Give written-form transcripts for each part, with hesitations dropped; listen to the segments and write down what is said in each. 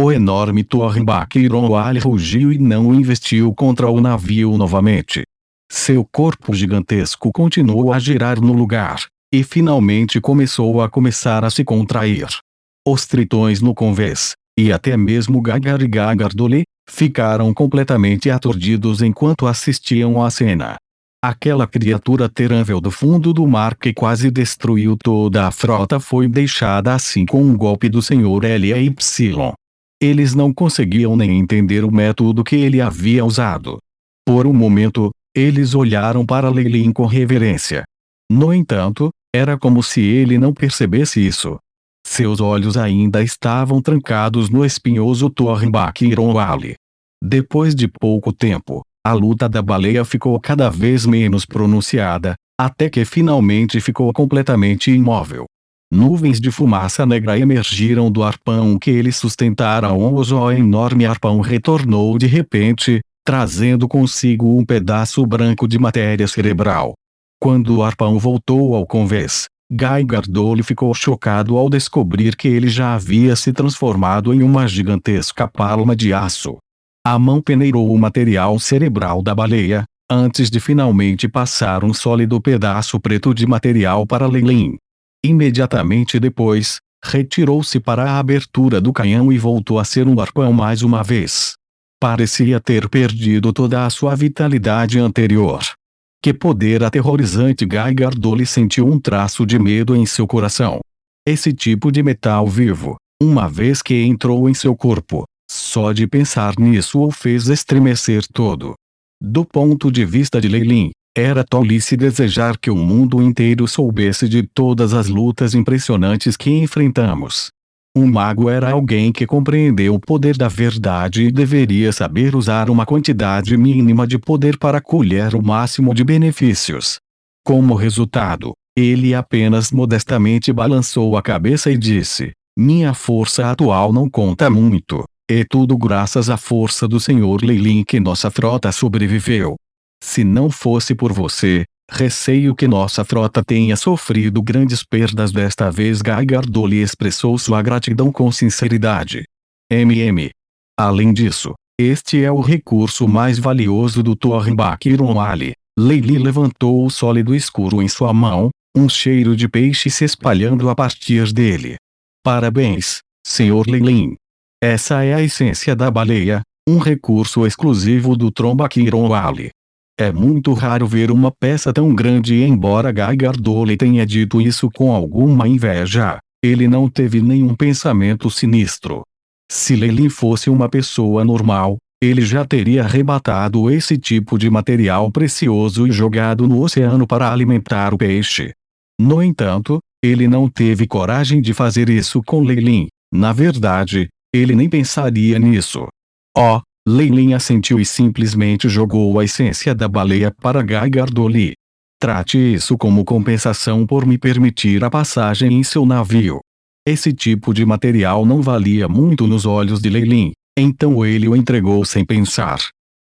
O enorme Thornbach Ironwali rugiu e não investiu contra o navio novamente. Seu corpo gigantesco continuou a girar no lugar, e finalmente começou a se contrair. Os tritões no convés, e até mesmo Gagar e Gagardoli, ficaram completamente aturdidos enquanto assistiam à cena. Aquela criatura terrível do fundo do mar que quase destruiu toda a frota foi deixada assim com um golpe do Sr. Ly. Eles não conseguiam nem entender o método que ele havia usado. Por um momento, eles olharam para Leyline com reverência. No entanto, era como se ele não percebesse isso. Seus olhos ainda estavam trancados no espinhoso Thornbach Ironwali. Depois de pouco tempo, a luta da baleia ficou cada vez menos pronunciada, até que finalmente ficou completamente imóvel. Nuvens de fumaça negra emergiram do arpão que eles sustentaram. O enorme arpão retornou de repente, trazendo consigo um pedaço branco de matéria cerebral. Quando o arpão voltou ao convés, Gagardoli ficou chocado ao descobrir que ele já havia se transformado em uma gigantesca palma de aço. A mão peneirou o material cerebral da baleia, antes de finalmente passar um sólido pedaço preto de material para Leyline. Imediatamente depois, retirou-se para a abertura do canhão e voltou a ser um arpão mais uma vez. Parecia ter perdido toda a sua vitalidade anterior. Que poder aterrorizante! Gagardoli sentiu um traço de medo em seu coração. Esse tipo de metal vivo, uma vez que entrou em seu corpo, só de pensar nisso o fez estremecer todo. Do ponto de vista de Leyline, era tolice desejar que o mundo inteiro soubesse de todas as lutas impressionantes que enfrentamos. Um mago era alguém que compreendeu o poder da verdade e deveria saber usar uma quantidade mínima de poder para colher o máximo de benefícios. Como resultado, ele apenas modestamente balançou a cabeça e disse: "Minha força atual não conta muito. É tudo graças à força do Sr. Leyline que nossa frota sobreviveu. Se não fosse por você, receio que nossa frota tenha sofrido grandes perdas desta vez." Gagardoli expressou sua gratidão com sinceridade. Além disso, este é o recurso mais valioso do Thornbach Ironwali. Leyline levantou o sólido escuro em sua mão, um cheiro de peixe se espalhando a partir dele. Parabéns, Sr. Leyline. Essa é a essência da baleia, um recurso exclusivo do Thornbach Ironwali. É muito raro ver uma peça tão grande e embora Gagardoli tenha dito isso com alguma inveja, ele não teve nenhum pensamento sinistro. Se Leyline fosse uma pessoa normal, ele já teria arrebatado esse tipo de material precioso e jogado no oceano para alimentar o peixe. No entanto, ele não teve coragem de fazer isso com Leyline. Na verdade, ele nem pensaria nisso. Leyline assentiu e simplesmente jogou a essência da baleia para Gagardoli. Trate isso como compensação por me permitir a passagem em seu navio. Esse tipo de material não valia muito nos olhos de Leyline, então ele o entregou sem pensar.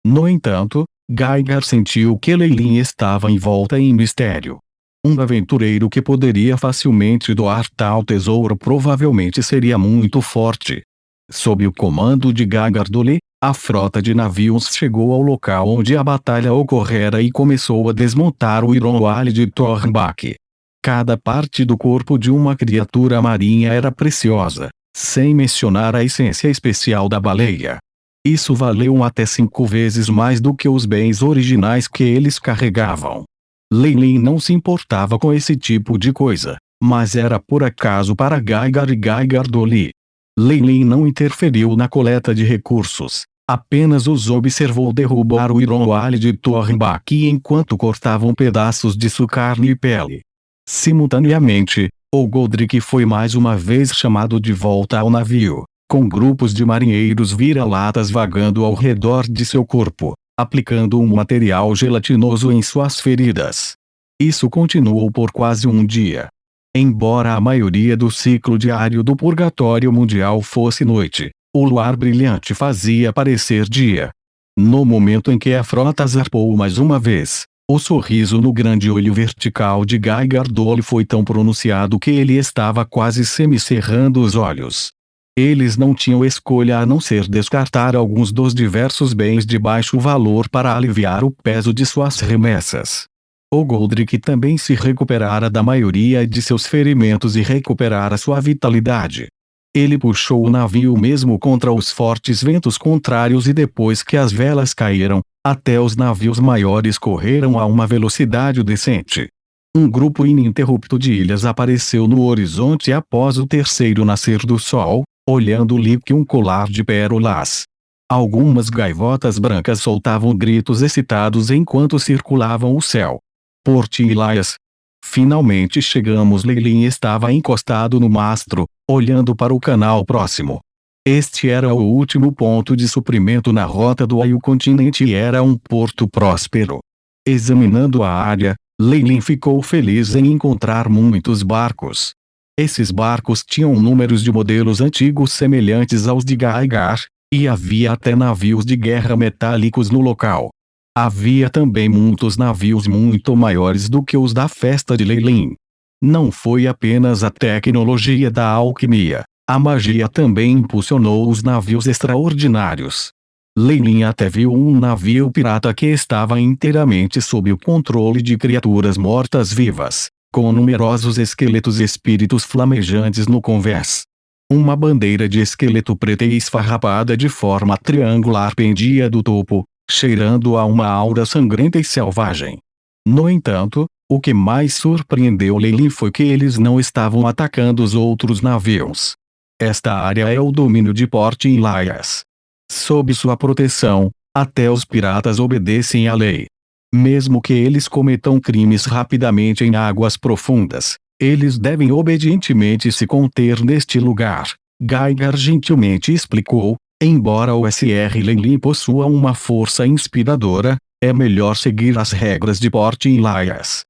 No entanto, Gagar sentiu que Leyline estava envolta em mistério. Um aventureiro que poderia facilmente doar tal tesouro provavelmente seria muito forte. Sob o comando de Gagardoli, a frota de navios chegou ao local onde a batalha ocorrera e começou a desmontar o Ironwali de Thornbach. Cada parte do corpo de uma criatura marinha era preciosa, sem mencionar a essência especial da baleia. Isso valeu até 5 vezes mais do que os bens originais que eles carregavam. Leyline não se importava com esse tipo de coisa, mas era por acaso para Gagar e Gagardoli. Leyline não interferiu na coleta de recursos, apenas os observou derrubar o Ironwali de Thornbach enquanto cortavam pedaços de sua carne e pele. Simultaneamente, o Godric foi mais uma vez chamado de volta ao navio, com grupos de marinheiros vira-latas vagando ao redor de seu corpo, aplicando um material gelatinoso em suas feridas. Isso continuou por quase um dia. Embora a maioria do ciclo diário do purgatório mundial fosse noite, o luar brilhante fazia parecer dia. No momento em que a frota zarpou mais uma vez, o sorriso no grande olho vertical de Gagardoli foi tão pronunciado que ele estava quase semicerrando os olhos. Eles não tinham escolha a não ser descartar alguns dos diversos bens de baixo valor para aliviar o peso de suas remessas. O Goldrick também se recuperara da maioria de seus ferimentos e recuperara sua vitalidade. Ele puxou o navio mesmo contra os fortes ventos contrários e depois que as velas caíram, até os navios maiores correram a uma velocidade decente. Um grupo ininterrupto de ilhas apareceu no horizonte após o terceiro nascer do sol, olhando-lhe que um colar de pérolas. Algumas gaivotas brancas soltavam gritos excitados enquanto circulavam o céu. Port Elias. Finalmente chegamos. Leilin estava encostado no mastro, olhando para o canal próximo. Este era o último ponto de suprimento na rota do Ail continente e era um porto próspero. Examinando a área, Leilin ficou feliz em encontrar muitos barcos. Esses barcos tinham números de modelos antigos semelhantes aos de Gaigar, e havia até navios de guerra metálicos no local. Havia também muitos navios muito maiores do que os da festa de Leilin. Não foi apenas a tecnologia da alquimia, a magia também impulsionou os navios extraordinários. Leilin até viu um navio pirata que estava inteiramente sob o controle de criaturas mortas-vivas, com numerosos esqueletos e espíritos flamejantes no convés. Uma bandeira de esqueleto preta e esfarrapada de forma triangular pendia do topo, cheirando a uma aura sangrenta e selvagem. No entanto, o que mais surpreendeu Leilin foi que eles não estavam atacando os outros navios. Esta área é o domínio de Port Elias. Sob sua proteção, até os piratas obedecem à lei. Mesmo que eles cometam crimes rapidamente em águas profundas, eles devem obedientemente se conter neste lugar, Gaigar gentilmente explicou. Embora o Sr. Leilin possua uma força inspiradora, é melhor seguir as regras de Port Elias.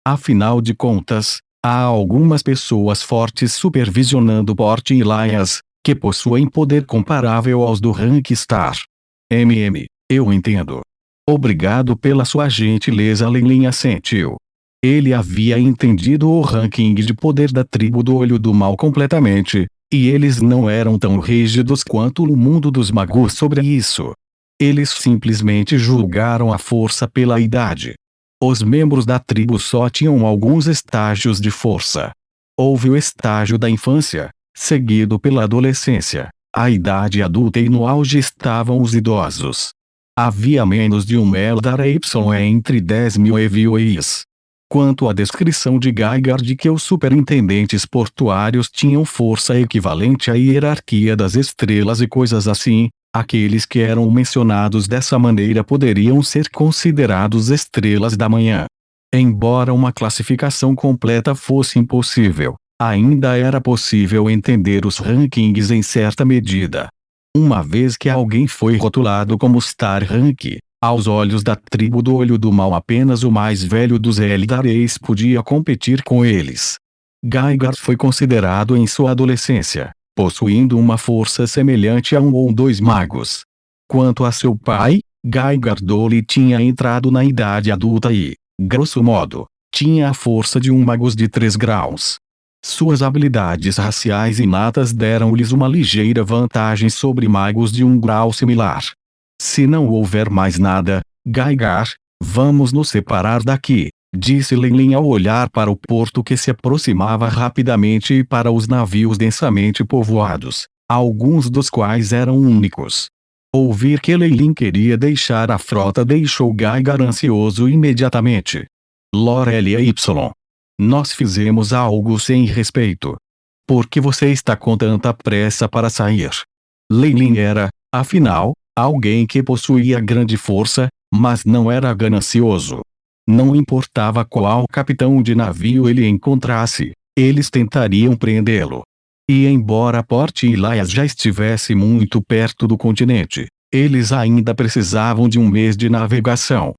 Afinal de contas, há algumas pessoas fortes supervisionando Port Elias, que possuem poder comparável aos do Rank Star. Eu entendo. Obrigado pela sua gentileza. Leilin assentiu. Ele havia entendido o ranking de poder da tribo do Olho do Mal completamente, e eles não eram tão rígidos quanto o mundo dos magos sobre isso. Eles simplesmente julgaram a força pela idade. Os membros da tribo só tinham alguns estágios de força. Houve o estágio da infância, seguido pela adolescência, a idade adulta e no auge estavam os idosos. Havia menos de um Eldar Y entre 10.000 EVOIs. Quanto à descrição de Gaigar de que os superintendentes portuários tinham força equivalente à hierarquia das estrelas e coisas assim, aqueles que eram mencionados dessa maneira poderiam ser considerados estrelas da manhã. Embora uma classificação completa fosse impossível, ainda era possível entender os rankings em certa medida. Uma vez que alguém foi rotulado como Star Rank, aos olhos da tribo do Olho do Mal apenas o mais velho dos Eldares podia competir com eles. Gaigar foi considerado em sua adolescência, possuindo uma força semelhante a um ou dois magos. Quanto a seu pai, Gaigar Doli tinha entrado na idade adulta e, grosso modo, tinha a força de um mago de 3 graus. Suas habilidades raciais inatas deram-lhes uma ligeira vantagem sobre magos de um grau similar. Se não houver mais nada, Gaigar, vamos nos separar daqui, disse Leilin ao olhar para o porto que se aproximava rapidamente e para os navios densamente povoados, alguns dos quais eram únicos. Ouvir que Leilin queria deixar a frota deixou Gaigar ansioso imediatamente. Lorelia Y. Nós fizemos algo sem respeito. Por que você está com tanta pressa para sair? Leilin era, afinal, alguém que possuía grande força, mas não era ganancioso. Não importava qual capitão de navio ele encontrasse, eles tentariam prendê-lo. E embora Port Elias já estivesse muito perto do continente, eles ainda precisavam de um mês de navegação.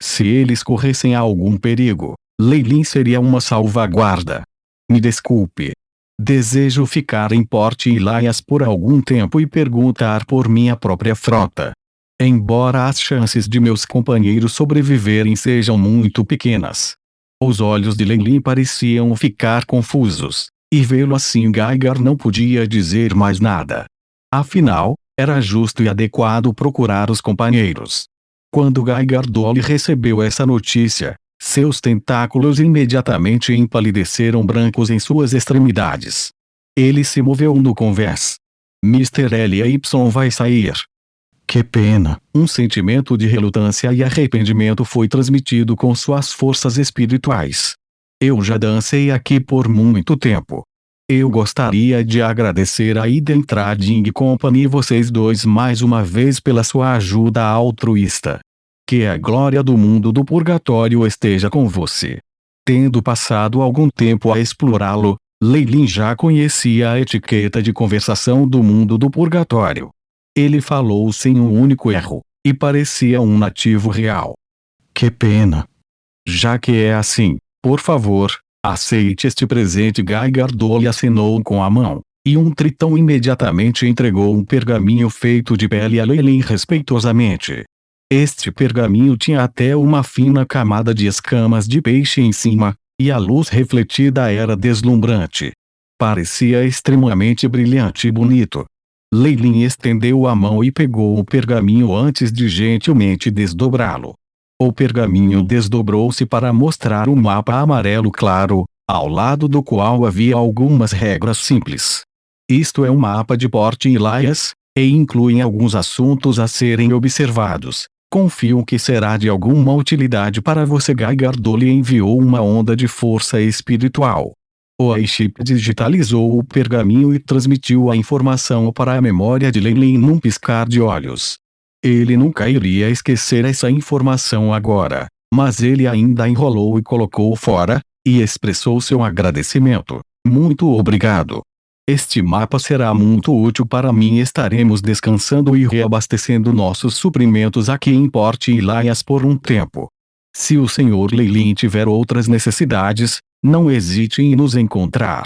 Se eles corressem algum perigo, Leilin seria uma salvaguarda. Me desculpe. Desejo ficar em Port Elias por algum tempo e perguntar por minha própria frota. Embora as chances de meus companheiros sobreviverem sejam muito pequenas. Os olhos de Leilin pareciam ficar confusos. E vê-lo assim Geiger não podia dizer mais nada. Afinal, era justo e adequado procurar os companheiros. Quando Geiger Dolly recebeu essa notícia, seus tentáculos imediatamente empalideceram brancos em suas extremidades. Ele se moveu no convés. Mr. L.Y. vai sair. Que pena! Um sentimento de relutância e arrependimento foi transmitido com suas forças espirituais. Eu já dancei aqui por muito tempo. Eu gostaria de agradecer a Eden Trading Company e vocês dois mais uma vez pela sua ajuda altruísta. Que a glória do mundo do purgatório esteja com você. Tendo passado algum tempo a explorá-lo, Leilin já conhecia a etiqueta de conversação do mundo do purgatório. Ele falou sem um único erro, e parecia um nativo real. Que pena! Já que é assim, por favor, aceite este presente. Geiger Dolly assinou com a mão, e um tritão imediatamente entregou um pergaminho feito de pele a Leilin respeitosamente. Este pergaminho tinha até uma fina camada de escamas de peixe em cima, e a luz refletida era deslumbrante. Parecia extremamente brilhante e bonito. Leilin estendeu a mão e pegou o pergaminho antes de gentilmente desdobrá-lo. O pergaminho desdobrou-se para mostrar um mapa amarelo claro, ao lado do qual havia algumas regras simples. Isto é um mapa de Port Elias, e inclui alguns assuntos a serem observados. Confio que será de alguma utilidade para você. Geiger Dolly enviou uma onda de força espiritual. O iShip digitalizou o pergaminho e transmitiu a informação para a memória de Leilin num piscar de olhos. Ele nunca iria esquecer essa informação agora, mas ele ainda enrolou e colocou fora, e expressou seu agradecimento. Muito obrigado. Este mapa será muito útil para mim. Estaremos descansando e reabastecendo nossos suprimentos aqui em Port Elias por um tempo. Se o Sr. Leilin tiver outras necessidades, não hesite em nos encontrar.